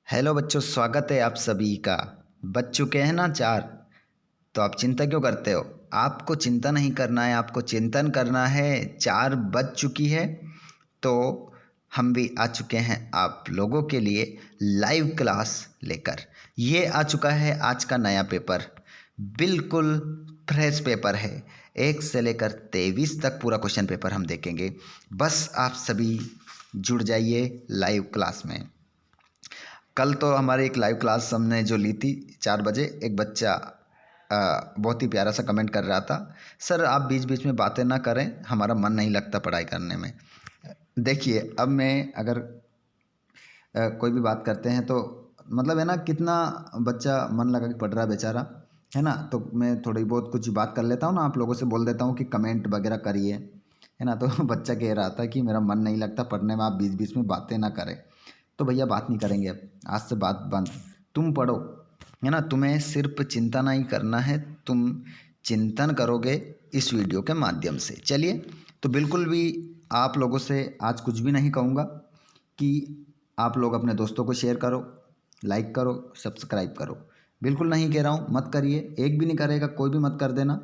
Hello बच्चों, स्वागत है आप सभी का। बच चुके हैं ना 4। तो आप चिंता क्यों करते हो? आपको चिंता नहीं करना है, आपको चिंतन करना है। 4 बज चुकी है तो हम भी आ चुके हैं आप लोगों के लिए लाइव क्लास लेकर। ये आ चुका है आज का नया पेपर, बिल्कुल फ्रेश पेपर है। 1 से लेकर 23 तक पूरा क्वेश्चन पेपर हम देखेंगे। बस आप सभी जुड़ जाइए लाइव क्लास में। कल तो हमारी एक लाइव क्लास हमने जो ली थी 4 बजे, एक बच्चा बहुत ही प्यारा सा कमेंट कर रहा था, सर आप बीच बीच में बातें ना करें, हमारा मन नहीं लगता पढ़ाई करने में। देखिए, अब मैं अगर कोई भी बात करते हैं तो मतलब है ना, कितना बच्चा मन लगा के पढ़ रहा है बेचारा, है ना। तो मैं थोड़ी बहुत कुछ बात कर लेता हूँ ना, आप लोगों से बोल देता हूँ कि कमेंट वगैरह करिए, है ना। तो बच्चा कह रहा था कि मेरा मन नहीं लगता पढ़ने में, आप बीच बीच में बातें ना करें। तो भैया बात नहीं करेंगे, अब आज से बात बंद। तुम पढ़ो, है ना। तुम्हें सिर्फ चिंता नहीं करना है, तुम चिंतन करोगे इस वीडियो के माध्यम से। चलिए, तो बिल्कुल भी आप लोगों से आज कुछ भी नहीं कहूँगा कि आप लोग अपने दोस्तों को शेयर करो, लाइक करो, सब्सक्राइब करो। बिल्कुल नहीं कह रहा हूँ मत करिए, एक भी नहीं करेगा, कोई भी मत कर देना।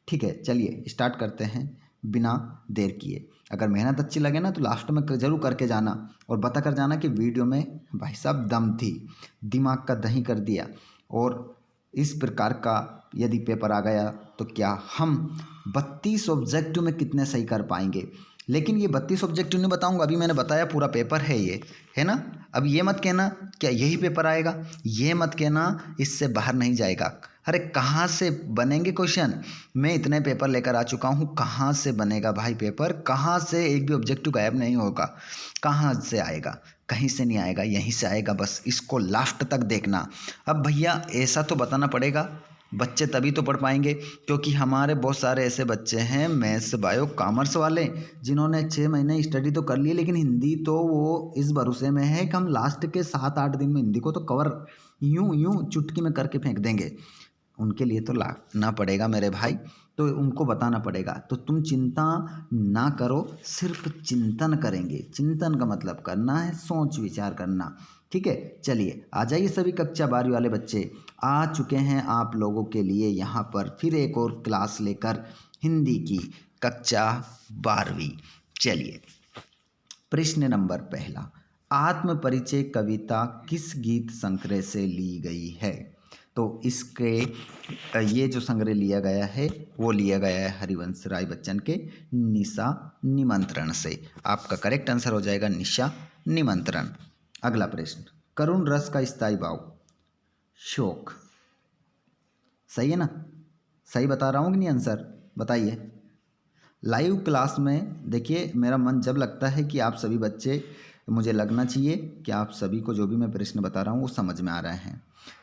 ठीक है, चलिए स्टार्ट करते हैं बिना देर किए। अगर मेहनत अच्छी लगे ना तो लास्ट में ज़रूर करके जाना और बता कर जाना कि वीडियो में भाई साहब दम थी, दिमाग का दही कर दिया। और इस प्रकार का यदि पेपर आ गया तो क्या हम 32 ऑब्जेक्टिव में कितने सही कर पाएंगे। लेकिन ये 32 ऑब्जेक्टिव नहीं बताऊंगा, अभी मैंने बताया पूरा पेपर है ये, है ना। अब ये मत कहना क्या यही पेपर आएगा, ये मत कहना इससे बाहर नहीं जाएगा। अरे कहाँ से बनेंगे क्वेश्चन? मैं इतने पेपर लेकर आ चुका हूँ, कहाँ से बनेगा भाई पेपर? कहाँ से एक भी ऑब्जेक्टिव गायब नहीं होगा? कहाँ से आएगा? कहीं से नहीं आएगा, यहीं से आएगा। बस इसको लास्ट तक देखना। अब भैया ऐसा तो बताना पड़ेगा, बच्चे तभी तो पढ़ पाएंगे, क्योंकि हमारे बहुत सारे ऐसे बच्चे हैं मैथ्स बायो कॉमर्स वाले जिन्होंने 6 महीने स्टडी तो कर ली, लेकिन हिंदी तो वो इस भरोसे में है कि हम लास्ट के 7-8 दिन में हिंदी को तो कवर यूं यूं चुटकी में करके फेंक देंगे। उनके लिए तो लाना पड़ेगा मेरे भाई, तो उनको बताना पड़ेगा। तो तुम चिंता ना करो, सिर्फ चिंतन करेंगे। चिंतन का मतलब करना है, सोच विचार करना। ठीक है, चलिए आ जाइए सभी कक्षा 12वीं वाले बच्चे आ चुके हैं आप लोगों के लिए यहाँ पर फिर एक और क्लास लेकर, हिंदी की कक्षा 12वीं। चलिए, प्रश्न नंबर पहला, आत्म परिचय कविता किस गीत संग्रह से ली गई है? तो इसके ये जो संग्रह लिया गया है वो लिया गया है हरिवंश राय बच्चन के निशा निमंत्रण से। आपका करेक्ट आंसर हो जाएगा निशा निमंत्रण। अगला प्रश्न, करुण रस का स्थायी भाव शोक। सही है ना? सही बता रहा हूँ कि नहीं? आंसर बताइए। लाइव क्लास में देखिए, मेरा मन जब लगता है कि आप सभी बच्चे, मुझे लगना चाहिए कि आप सभी को जो भी मैं प्रश्न बता रहा हूँ वो समझ में आ रहे हैं,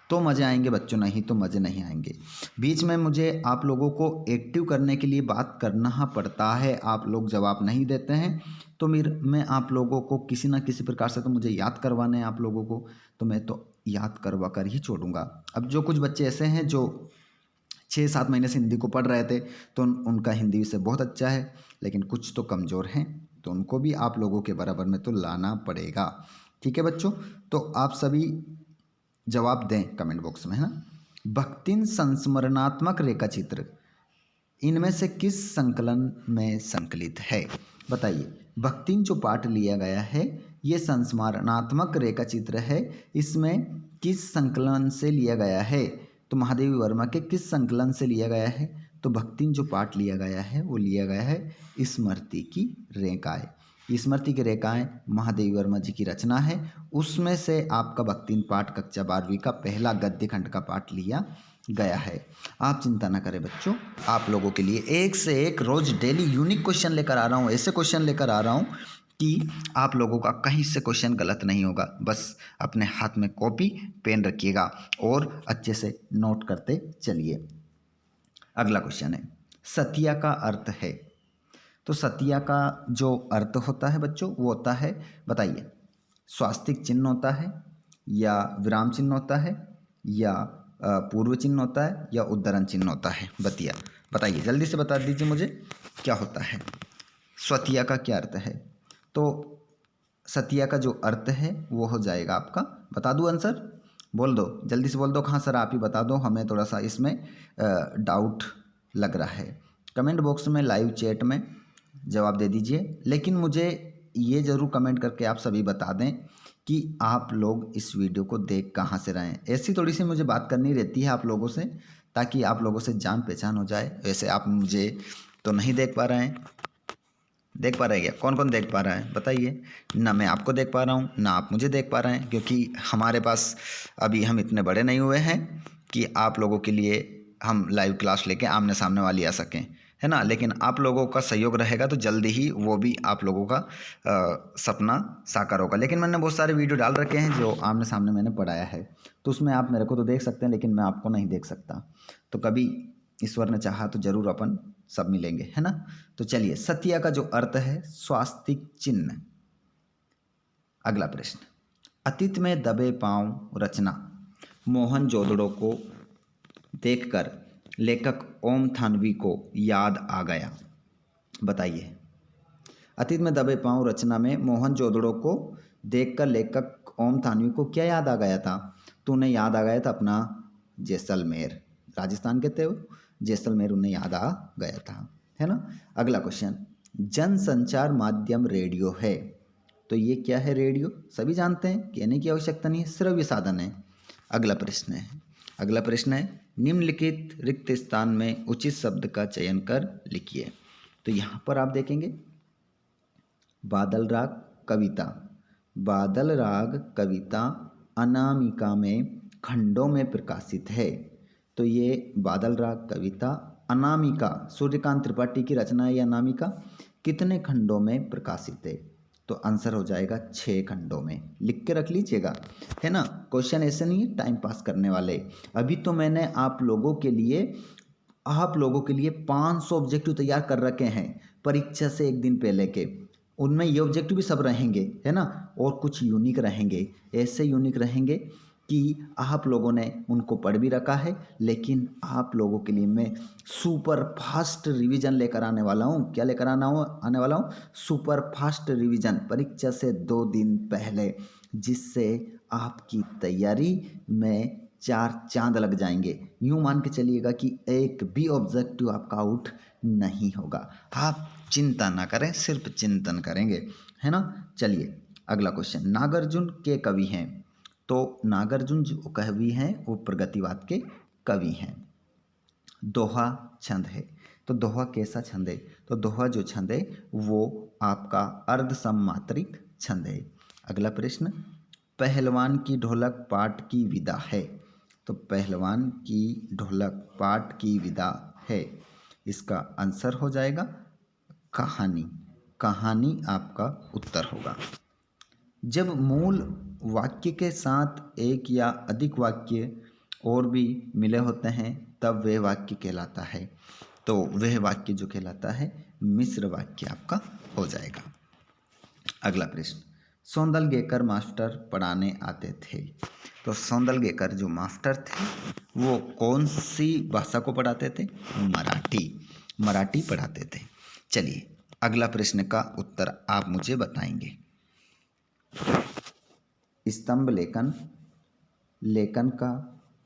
तो मज़े आएंगे बच्चों, नहीं तो मज़े नहीं आएंगे। बीच में मुझे आप लोगों को एक्टिव करने के लिए बात करना पड़ता है, आप लोग जवाब नहीं देते हैं तो मैं आप लोगों को किसी न किसी प्रकार से तो मुझे याद करवाने हैं आप लोगों को, तो मैं तो याद करवा कर ही छोड़ूंगा। अब जो कुछ बच्चे ऐसे हैं जो 6-7 महीने से हिंदी को पढ़ रहे थे तो उनका हिंदी विषय बहुत अच्छा है, लेकिन कुछ तो कमज़ोर हैं, तो उनको भी आप लोगों के बराबर में तो लाना पड़ेगा। ठीक है बच्चों, तो आप सभी जवाब दें कमेंट बॉक्स में, है ना। भक्तिन संस्मरणात्मक रेखा चित्र इनमें से किस संकलन में संकलित है? बताइए। भक्तिन जो पाठ लिया गया है ये संस्मरणात्मक रेखा चित्र है, इसमें किस संकलन से लिया गया है? तो महादेवी वर्मा के किस संकलन से लिया गया है? तो भक्तिन जो पाठ लिया गया है वो लिया गया है स्मृति की रेखाएं। स्मृति की रेखाएं महादेवी वर्मा जी की रचना है, उसमें से आपका भक्तिन पाठ कक्षा 12वीं का पहला गद्य खंड का पाठ लिया गया है। आप चिंता ना करें बच्चों, आप लोगों के लिए एक से एक रोज डेली यूनिक क्वेश्चन लेकर आ रहा हूँ, ऐसे क्वेश्चन लेकर आ रहा हूँ कि आप लोगों का कहीं से क्वेश्चन गलत नहीं होगा। बस अपने हाथ में कॉपी पेन रखिएगा और अच्छे से नोट करते चलिए। अगला क्वेश्चन है, सतिया का अर्थ है। तो सतिया का जो अर्थ होता है बच्चों वो होता है, बताइए, स्वास्तिक चिन्ह होता है या विराम चिन्ह होता है या पूर्व चिन्ह होता है या उद्धरण चिन्ह होता है? बताइए जल्दी से बता दीजिए मुझे क्या होता है, स्वतिया का क्या अर्थ है? तो सतिया का जो अर्थ है वो हो जाएगा आपका, बता दूँ आंसर? बोल दो, जल्दी से बोल दो। हाँ सर आप ही बता दो, हमें थोड़ा सा इसमें डाउट लग रहा है। कमेंट बॉक्स में, लाइव चैट में जवाब दे दीजिए। लेकिन मुझे ये ज़रूर कमेंट करके आप सभी बता दें कि आप लोग इस वीडियो को देख कहाँ से रहे हैं। ऐसी थोड़ी सी मुझे बात करनी रहती है आप लोगों से, ताकि आप लोगों से जान पहचान हो जाए। वैसे आप मुझे तो नहीं देख पा रहे हैं, देख पा रहे हैं क्या? कौन कौन देख पा रहा है बताइए? ना मैं आपको देख पा रहा हूँ, ना आप मुझे देख पा रहे हैं, क्योंकि हमारे पास अभी हम इतने बड़े नहीं हुए हैं कि आप लोगों के लिए हम लाइव क्लास लेके आमने सामने वाली आ सकें, है ना। लेकिन आप लोगों का सहयोग रहेगा तो जल्दी ही वो भी आप लोगों का सपना साकार होगा। लेकिन मैंने बहुत सारे वीडियो डाल रखे हैं जो आमने सामने मैंने पढ़ाया है, तो उसमें आप मेरे को तो देख सकते हैं, लेकिन मैं आपको नहीं देख सकता। तो कभी ईश्वर ने चाहा तो जरूर अपन सब मिलेंगे, है ना। तो चलिए, सतिया का जो अर्थ है स्वास्तिक चिन्ह। अगला प्रश्न, अतीत में दबे पांव रचना मोहन जोदड़ो को देखकर लेखक ओम थानवी को याद आ गया। बताइए, अतीत में दबे पांव रचना में मोहन जोदड़ो को देखकर लेखक ओम थानवी को क्या याद आ गया था? तो उन्हें याद आ गया था अपना जैसलमेर, राजस्थान के थे वो, जैसलमेर उन्हें याद आ गया था, है ना। अगला क्वेश्चन, जन संचार माध्यम रेडियो है, तो ये क्या है? रेडियो सभी जानते हैं, कहने की आवश्यकता नहीं है, श्रव्य साधन है। अगला प्रश्न है, निम्नलिखित रिक्त स्थान में उचित शब्द का चयन कर लिखिए। तो यहाँ पर आप देखेंगे बादल राग कविता, बादल राग कविता अनामिका में खंडों में प्रकाशित है। तो ये बादल राग कविता अनामिका सूर्यकांत त्रिपाठी की रचना है। ये अनामिका कितने खंडों में प्रकाशित है? तो आंसर हो जाएगा 6 खंडों में। लिख के रख लीजिएगा, है ना। क्वेश्चन ऐसे नहीं है टाइम पास करने वाले। अभी तो मैंने आप लोगों के लिए 500 ऑब्जेक्टिव तैयार कर रखे हैं परीक्षा से एक दिन पहले के। उनमें ये ऑब्जेक्टिव भी सब रहेंगे, है ना, और कुछ यूनिक रहेंगे। ऐसे यूनिक रहेंगे कि आप लोगों ने उनको पढ़ भी रखा है, लेकिन आप लोगों के लिए मैं सुपर फास्ट रिवीजन लेकर आने वाला हूँ। क्या लेकर आने वाला हूँ? सुपर फास्ट रिवीजन परीक्षा से 2 दिन पहले, जिससे आपकी तैयारी में 4 चांद लग जाएंगे। यूँ मान के चलिएगा कि एक भी ऑब्जेक्टिव आपका आउट नहीं होगा। आप चिंता ना करें, सिर्फ चिंतन करेंगे, है ना। चलिए अगला क्वेश्चन, नागार्जुन के कवि हैं। तो नागार्जुन जो कवि हैं वो प्रगतिवाद के कवि हैं। दोहा छंद है, तो दोहा कैसा छंद है? तो दोहा जो छंद है वो आपका अर्ध सममात्रिक छंद है। अगला प्रश्न, पहलवान की ढोलक पाठ की विदा है। तो पहलवान की ढोलक पाठ की विदा है, इसका आंसर हो जाएगा कहानी। कहानी आपका उत्तर होगा। जब मूल वाक्य के साथ एक या अधिक वाक्य और भी मिले होते हैं तब वह वाक्य कहलाता है। तो वह वाक्य जो कहलाता है मिश्र वाक्य आपका हो जाएगा। अगला प्रश्न, सौंदलगेकर मास्टर पढ़ाने आते थे। तो सौंदलगेकर जो मास्टर थे वो कौन सी भाषा को पढ़ाते थे? मराठी पढ़ाते थे। चलिए अगला प्रश्न का उत्तर आप मुझे बताएंगे। स्तंभ लेखन का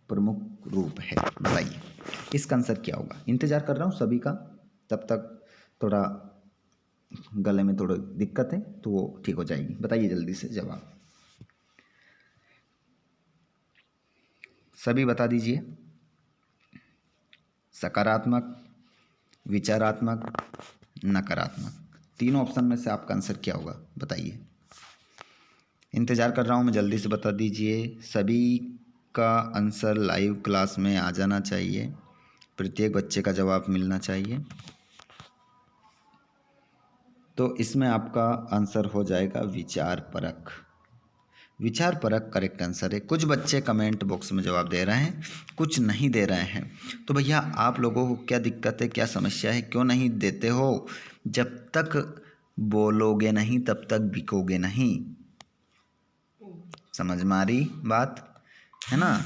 प्रमुख रूप है, बताइए इसका आंसर क्या होगा? इंतजार कर रहा हूँ सभी का, तब तक थोड़ा गले में थोड़ी दिक्कत है तो वो ठीक हो जाएगी। बताइए जल्दी से जवाब, सभी बता दीजिए। सकारात्मक, विचारात्मक, नकारात्मक, तीनों ऑप्शन में से आपका आंसर क्या होगा बताइए। इंतज़ार कर रहा हूँ मैं, जल्दी से बता दीजिए। सभी का आंसर लाइव क्लास में आ जाना चाहिए, प्रत्येक बच्चे का जवाब मिलना चाहिए। तो इसमें आपका आंसर हो जाएगा विचार परक करेक्ट आंसर है। कुछ बच्चे कमेंट बॉक्स में जवाब दे रहे हैं, कुछ नहीं दे रहे हैं। तो भैया आप लोगों को क्या दिक्कत है, क्या समस्या है, क्यों नहीं देते हो? जब तक बोलोगे नहीं तब तक बिकोगे नहीं। समझ में आ रही बात, है ना।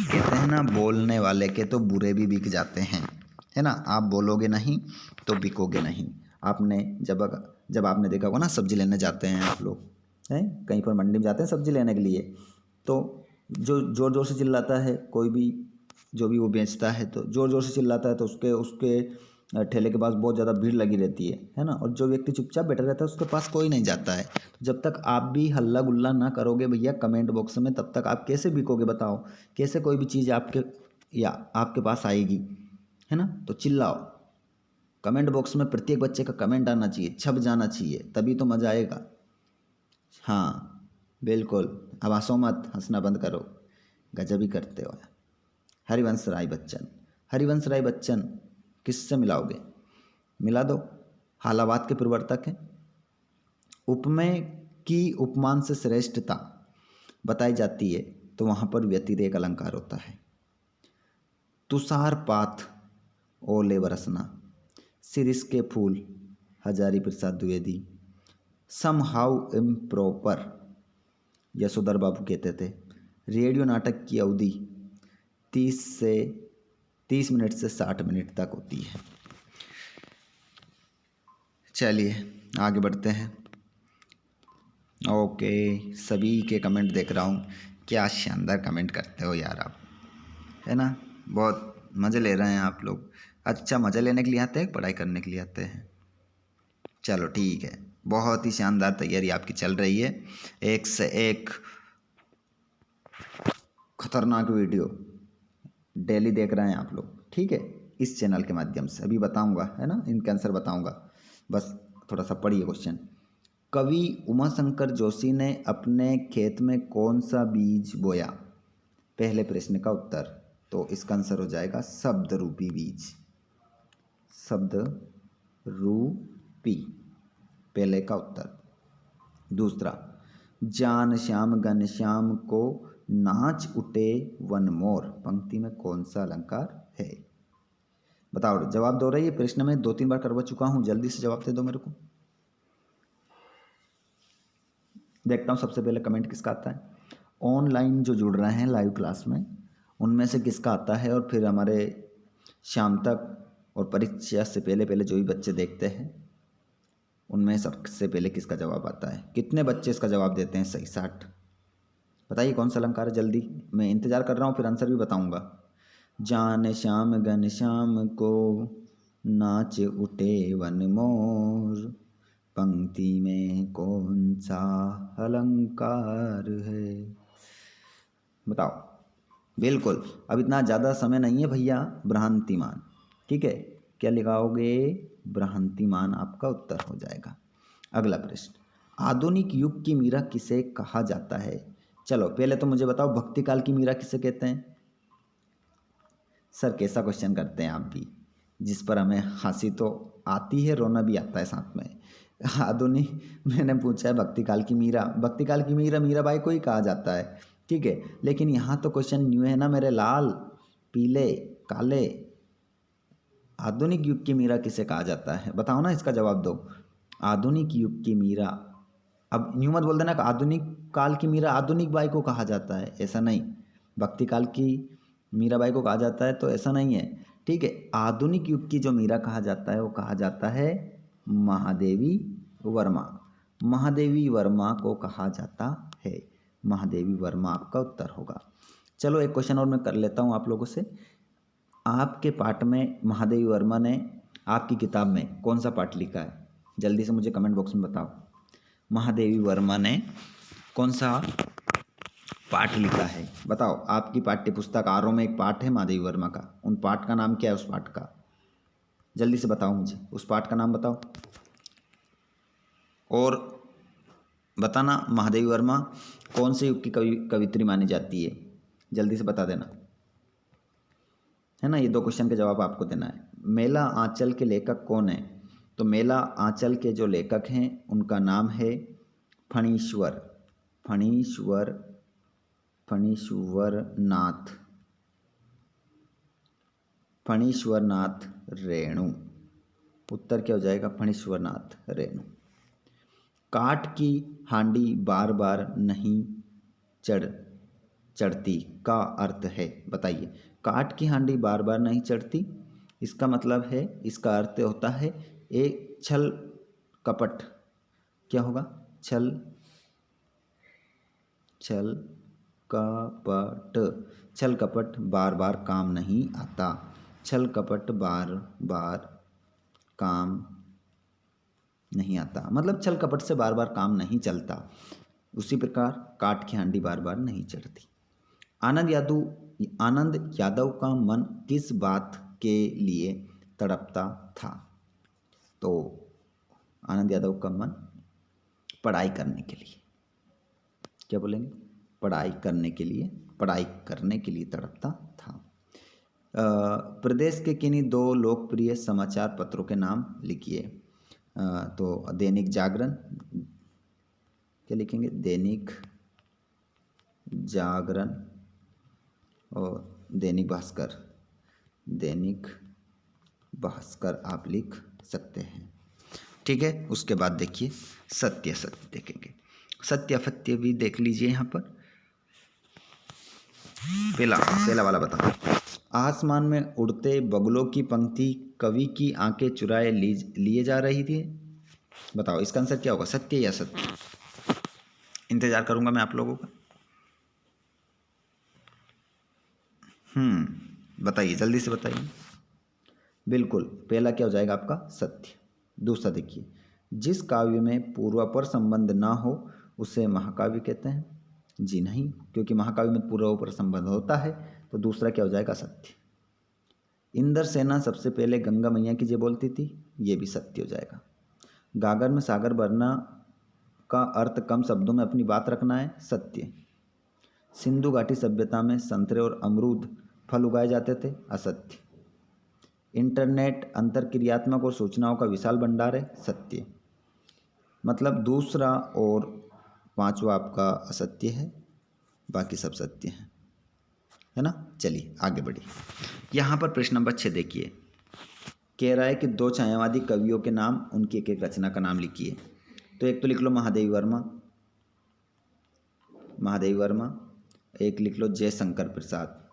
कहते हैं ना, बोलने वाले के तो बुरे भी बिक जाते हैं, है ना। आप बोलोगे नहीं तो बिकोगे नहीं। आपने जब आपने देखा होगा ना, सब्जी लेने जाते हैं आप लोग, हैं, कहीं पर मंडी में जाते हैं सब्जी लेने के लिए, तो जो ज़ोर ज़ोर से चिल्लाता है, कोई भी जो भी वो बेचता है तो ज़ोर ज़ोर से चिल्लाता है, तो उसके उसके ठेले के पास बहुत ज़्यादा भीड़ लगी रहती है ना। और जो व्यक्ति चुपचाप बैठा रहता है उसके पास कोई नहीं जाता है। जब तक आप भी हल्ला गुल्ला ना करोगे भैया कमेंट बॉक्स में, तब तक आप कैसे बिकोगे बताओ, कैसे कोई भी चीज़ आपके या आपके पास आएगी, है ना। तो चिल्लाओ, कमेंट बॉक्स में प्रत्येक बच्चे का कमेंट आना चाहिए, छप जाना चाहिए, तभी तो मज़ा आएगा। हाँ बिल्कुल, अब हंसो मत, हंसना बंद करो, गजब ही करते हो। हरिवंश राय बच्चन, हरिवंश राय बच्चन किससे मिलाओगे, मिला दो, हालावाद के प्रवर्तक हैं। उपमेय की उपमान से श्रेष्ठता बताई जाती है तो वहाँ पर व्यतिरेक अलंकार होता है। तुषारपात ओले बरसना, Shirish ke phool Hazari Prasad Dwivedi, somehow improper Yashodhar Babu कहते थे। रेडियो नाटक की अवधि 30 मिनट से 60 मिनट तक होती है। चलिए आगे बढ़ते हैं। ओके, सभी के कमेंट देख रहा हूँ, क्या शानदार कमेंट करते हो यार आप, है ना। बहुत मज़े ले रहे हैं आप लोग। अच्छा, मज़े लेने के लिए आते हैं, पढ़ाई करने के लिए आते हैं? चलो ठीक है, बहुत ही शानदार तैयारी आपकी चल रही है, एक से एक खतरनाक वीडियो डेली देख रहे हैं आप लोग, ठीक है। इस चैनल के माध्यम से अभी बताऊंगा, है ना, इनके आंसर बताऊंगा, बस थोड़ा सा पढ़िए क्वेश्चन। कवि उमाशंकर जोशी ने अपने खेत में कौन सा बीज बोया? पहले प्रश्न का उत्तर, तो इसका आंसर हो जाएगा शब्द रूपी बीज, शब्द रूपी, पहले का उत्तर। दूसरा, जान श्याम घन श्याम को नाच उठे वन मोर, पंक्ति में कौन सा अलंकार है? बताओ, जवाब दो रही है, प्रश्न में 2-3 बार करवा चुका हूं, जल्दी से जवाब दे दो मेरे को। देखता हूं सबसे पहले कमेंट किसका आता है। ऑनलाइन जो जुड़ रहे हैं लाइव क्लास में, उनमें से किसका आता है, और फिर हमारे शाम तक और परीक्षा से पहले पहले जो भी बच्चे देखते हैं उनमें सबसे पहले किसका जवाब आता है। कितने बच्चे इसका जवाब देते हैं सही? 60। बताइए कौन सा अलंकार है, जल्दी, मैं इंतजार कर रहा हूँ, फिर आंसर भी बताऊंगा। जान श्याम घन श्याम को नाच उठे वन मोर, पंक्ति में कौन सा अलंकार है? बताओ। बिल्कुल, अब इतना ज़्यादा समय नहीं है भैया, भ्रांतिमान, ठीक है। क्या लिखाओगे? भ्रांतिमान आपका उत्तर हो जाएगा। अगला प्रश्न, आधुनिक युग की मीरा किसे कहा जाता है? चलो पहले तो मुझे बताओ, भक्ति काल की मीरा किसे कहते हैं? सर कैसा क्वेश्चन करते हैं आप भी, जिस पर हमें हंसी तो आती है, रोना भी आता है साथ में। आधुनिक, मैंने पूछा है भक्ति काल की मीरा, भक्ति काल की मीरा मीराबाई को ही कहा जाता है, ठीक है। लेकिन यहाँ तो क्वेश्चन न्यू है ना मेरे लाल, पीले काले। आधुनिक युग की मीरा किसे कहा जाता है, बताओ ना, इसका जवाब दो। आधुनिक युग की मीरा, अब न्यू मत बोल देना कि आधुनिक काल की मीरा आधुनिक बाई को कहा जाता है, ऐसा नहीं। भक्ति काल की मीराबाई को कहा जाता है तो ऐसा नहीं है, ठीक है। आधुनिक युग की जो मीरा कहा जाता है वो कहा जाता है महादेवी वर्मा, महादेवी वर्मा को कहा जाता है, महादेवी वर्मा आपका उत्तर होगा। चलो एक क्वेश्चन और मैं कर लेता हूँ आप लोगों से। आपके पाठ में महादेवी वर्मा ने आपकी किताब में कौन सा पाठ लिखा है? जल्दी से मुझे कमेंट बॉक्स में बताओ। महादेवी वर्मा ने कौन सा पाठ लिखा है, बताओ। आपकी पाठ्य पुस्तक आरों में एक पाठ है महादेवी वर्मा का, उन पाठ का नाम क्या है? उस पाठ का जल्दी से बताओ मुझे, उस पाठ का नाम बताओ। और बताना महादेवी वर्मा कौन से युग की कवित्री मानी जाती है, जल्दी से बता देना, है ना। ये 2 क्वेश्चन के जवाब आपको देना है। मेला आंचल के लेखक कौन है? तो मेला आंचल के जो लेखक हैं उनका नाम है फणीश्वर, फणीश्वर, फणीश्वर नाथ, फणीश्वर नाथ रेणु। उत्तर क्या हो जाएगा? फणीश्वर नाथ रेणु। काठ की हांडी बार बार नहीं चढ़ती का अर्थ है, बताइए। काठ की हांडी बार बार नहीं चढ़ती, इसका मतलब है, इसका अर्थ होता है एक छल कपट, क्या होगा? छल छल कपट, छल कपट बार बार काम नहीं आता। छल कपट बार बार काम नहीं आता, मतलब छल कपट से बार बार काम नहीं चलता। उसी प्रकार काठ की हांडी बार बार नहीं चढ़ती। आनंद यादव का मन किस बात के लिए तड़पता था? तो आनंद यादव का मन पढ़ाई करने के लिए, क्या बोलेंगे, पढ़ाई करने के लिए तड़पता था। प्रदेश के किन्हीं दो लोकप्रिय समाचार पत्रों के नाम लिखिए। तो दैनिक जागरण, क्या लिखेंगे, दैनिक जागरण और दैनिक भास्कर। दैनिक भास्कर आप लिख सकते हैं, ठीक है। उसके बाद देखिए सत्य असत्य देखेंगे। सत्य असत्य भी देख लीजिए यहाँ पर। पहला वाला बताओ। आसमान में उड़ते बगुलों की पंक्ति कवि की आंखें चुराए लिए जा रही थी। बताओ इसका आंसर क्या होगा, सत्य या असत्य? इंतजार करूंगा मैं आप लोगों का। बताइए, जल्दी से बताइए। बिल्कुल, पहला क्या हो जाएगा आपका, सत्य। दूसरा देखिए, जिस काव्य में पूर्वापर संबंध ना हो उसे महाकाव्य कहते हैं। जी नहीं, क्योंकि महाकाव्य में पूर्वापर संबंध होता है। तो दूसरा क्या हो जाएगा, सत्य। इंद्र सेना सबसे पहले गंगा मैया की जय बोलती थी, ये भी सत्य हो जाएगा। गागर में सागर भरना का अर्थ कम शब्दों में अपनी बात रखना है, सत्य। सिंधु घाटी सभ्यता में संतरे और अमरूद फल उगाए जाते थे, असत्य। इंटरनेट अंतरक्रियात्मक और सूचनाओं का विशाल भंडार है, सत्य। मतलब दूसरा और पांचवा आपका असत्य है, बाकी सब सत्य है ना। चलिए आगे बढ़िए। यहाँ पर प्रश्न नंबर 6 देखिए, कह रहा है कि दो छायावादी कवियों के नाम, उनकी एक एक रचना का नाम लिखिए। तो एक तो लिख लो महादेवी वर्मा, एक लिख लो जयशंकर प्रसाद।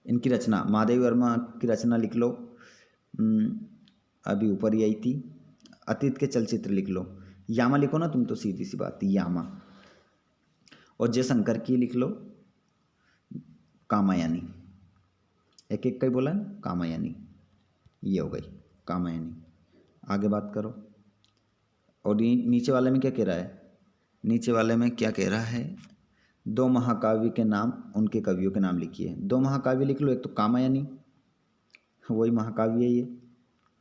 इनकी रचना, महादेवी वर्मा की रचना लिख लो, अभी ऊपर ही आई थी। अतीत के चलचित्र लिख लो, यामा लिखो ना तुम तो, सीधी सी बात, यामा। और जयशंकर की लिख लो कामायनी। एक एक का ही बोला है, कामायनी, ये हो गई कामायनी। आगे बात करो। और नीचे वाले में क्या कह रहा है, नीचे वाले में क्या कह रहा है, दो महाकाव्य के नाम, उनके कवियों के नाम लिखिए। दो महाकाव्य लिख लो, एक तो कामायनी, वही महाकाव्य है ये,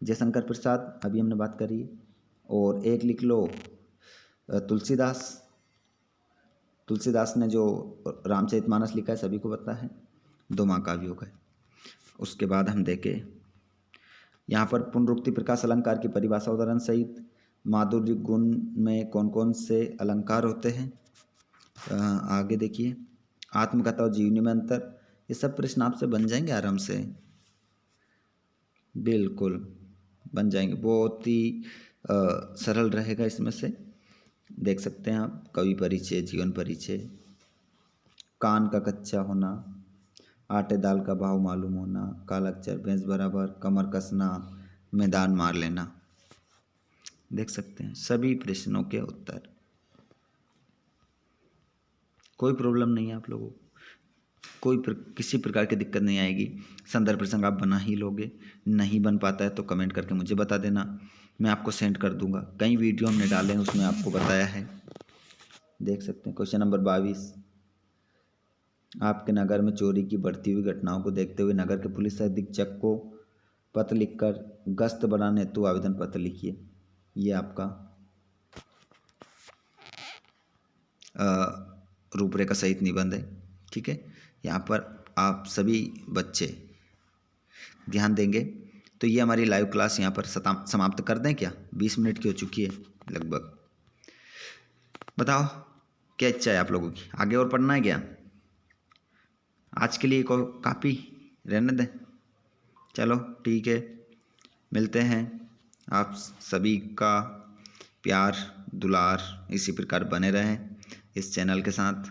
जयशंकर प्रसाद अभी हमने बात करी। और एक लिख लो तुलसीदास ने जो रामचरितमानस लिखा है, सभी को पता है, दो महाकाव्य हो गए। उसके बाद हम देखें यहाँ पर पुनरुक्ति प्रकाश अलंकार की परिभाषा उदाहरण सहित माधुर्य गुण में कौन कौन से अलंकार होते हैं। आगे देखिए, आत्मकथा और जीवनी में अंतर, ये सब प्रश्न आपसे बन जाएंगे आराम से, बिल्कुल बन जाएंगे, बहुत ही सरल रहेगा। इसमें से देख सकते हैं आप, कवि परिचय, जीवन परिचय, कान का कच्चा होना, आटे दाल का भाव मालूम होना, कालाक्षर भैंस बराबर, कमर कसना, मैदान मार लेना। देख सकते हैं सभी प्रश्नों के उत्तर, कोई प्रॉब्लम नहीं है आप लोगों को, किसी प्रकार की दिक्कत नहीं आएगी। संदर्भ प्रसंग आप बना ही लोगे, नहीं बन पाता है तो कमेंट करके मुझे बता देना, मैं आपको सेंड कर दूंगा। कई वीडियो हमने डाले हैं, उसमें आपको बताया है, देख सकते हैं। क्वेश्चन नंबर 22, आपके नगर में चोरी की बढ़ती हुई घटनाओं को देखते हुए नगर के पुलिस अधीक्षक को पत्र लिखकर गश्त बढ़ाने हेतु आवेदन पत्र लिखिए। ये आपका रूपरेखा सहित निबंध है, ठीक है। यहाँ पर आप सभी बच्चे ध्यान देंगे। तो ये हमारी लाइव क्लास यहाँ पर समाप्त कर दें क्या, 20 मिनट की हो चुकी है लगभग। बताओ क्या इच्छा है आप लोगों की, आगे और पढ़ना है क्या? आज के लिए काफ़ी रहने दें, चलो ठीक है, मिलते हैं। आप सभी का प्यार दुलार इसी प्रकार बने रहें इस चैनल के साथ।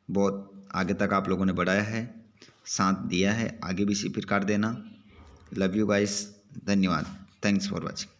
बहुत आगे तक आप लोगों ने बढ़ाया है, साथ दिया है, आगे भी इसी प्रकार देना। लव यू गाइस, धन्यवाद, थैंक्स फॉर वॉचिंग।